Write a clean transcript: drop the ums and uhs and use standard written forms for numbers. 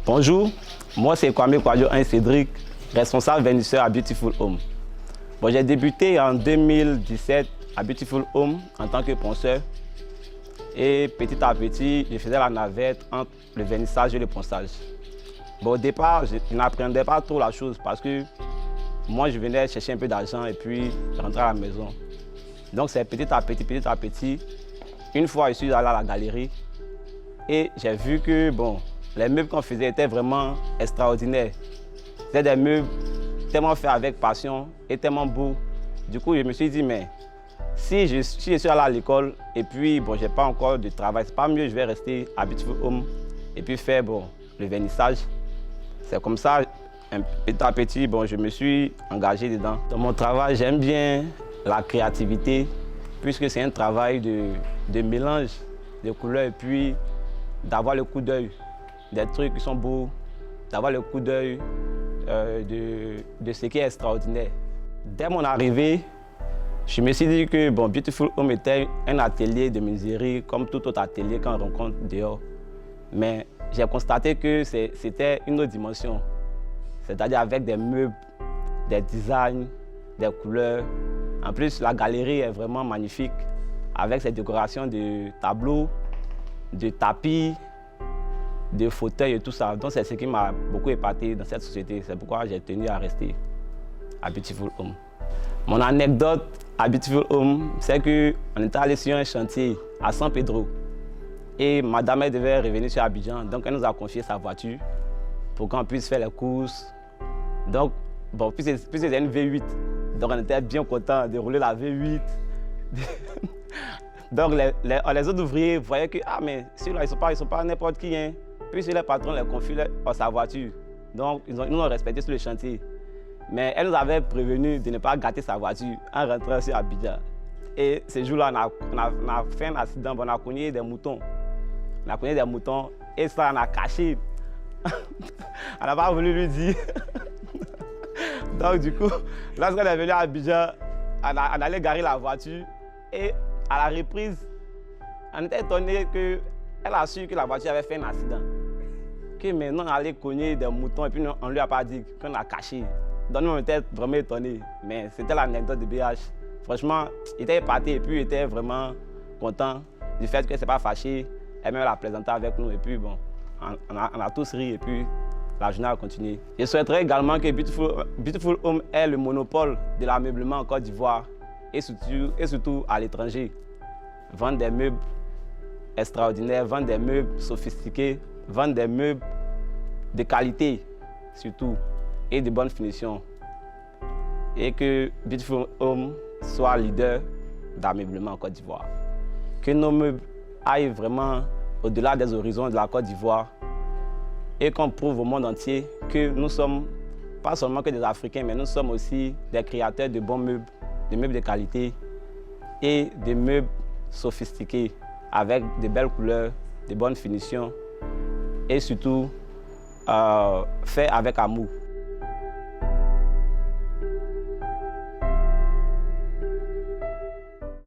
Bonjour, moi c'est Kwame Kwadjo Cédric, responsable vernisseur à Beautiful Home. Bon, j'ai débuté en 2017 à Beautiful Home en tant que ponceur et petit à petit, je faisais la navette entre le vernissage et le ponçage. Bon, au départ, je n'apprenais pas trop la chose parce que moi je venais chercher un peu d'argent et puis je rentrais à la maison. Donc c'est petit à petit, une fois je suis allé à la galerie et j'ai vu que bon, les meubles qu'on faisait étaient vraiment extraordinaires. C'était des meubles tellement faits avec passion et tellement beaux. Du coup, je me suis dit, mais si je suis allé à l'école et puis bon, je n'ai pas encore de travail, c'est pas mieux, je vais rester à Beautiful Home et puis faire bon, le vernissage. C'est comme ça, petit à petit, bon, je me suis engagé dedans. Dans mon travail, j'aime bien la créativité puisque c'est un travail de mélange de couleurs et puis d'avoir le coup d'œil des trucs qui sont beaux, d'avoir le coup d'œil de ce qui est extraordinaire. Dès mon arrivée, je me suis dit que bon, Beautiful Home était un atelier de menuiserie comme tout autre atelier qu'on rencontre dehors. Mais j'ai constaté que c'était une autre dimension, c'est-à-dire avec des meubles, des designs, des couleurs. En plus, la galerie est vraiment magnifique avec ses décorations de tableaux, de tapis, de fauteuils et tout ça. Donc c'est ce qui m'a beaucoup épaté dans cette société. C'est pourquoi j'ai tenu à rester à Beautiful Home. Mon anecdote à Beautiful Home, c'est qu'on était allé sur un chantier à San Pedro. Et madame elle devait revenir sur Abidjan. Donc elle nous a confié sa voiture pour qu'on puisse faire les courses. Donc, bon, puis c'était une V8. Donc on était bien contents de rouler la V8. Donc les autres ouvriers voyaient que, ah mais ceux-là, ils sont pas n'importe qui. Hein. Puis les patrons les confient sa voiture. Donc ils nous ont respecté sur le chantier. Mais elle nous avait prévenu de ne pas gâter sa voiture en rentrant sur Abidjan. Et ce jour-là, on a fait un accident, on a cogné des moutons. On a cogné des moutons et ça, on a caché. On n'a pas voulu lui dire. Donc du coup, lorsqu'on est venu à Abidjan, on allait garer la voiture et à la reprise, on était étonné qu'elle a su que la voiture avait fait un accident. Que maintenant on allait cogner des moutons et puis on ne lui a pas dit qu'on a caché. Donc nous on était vraiment étonnés. Mais c'était l'anecdote de BH. Franchement, il était épaté et puis il était vraiment content du fait qu'elle ne s'est pas fâchée. Elle même la présentait avec nous et puis bon, on a tous ri et puis la journée a continué. Je souhaiterais également que Beautiful Home ait le monopole de l'ameublement en Côte d'Ivoire et surtout à l'étranger. Vendre des meubles extraordinaires, vendre des meubles sophistiqués, vendre des meubles de qualité surtout et de bonne finition. Et que Beautiful Home soit leader d'ameublement en Côte d'Ivoire. Que nos meubles aillent vraiment au-delà des horizons de la Côte d'Ivoire et qu'on prouve au monde entier que nous sommes pas seulement que des Africains, mais nous sommes aussi des créateurs de bons meubles, de meubles de qualité et de meubles sophistiqués avec de belles couleurs, de bonnes finitions et surtout fait avec amour.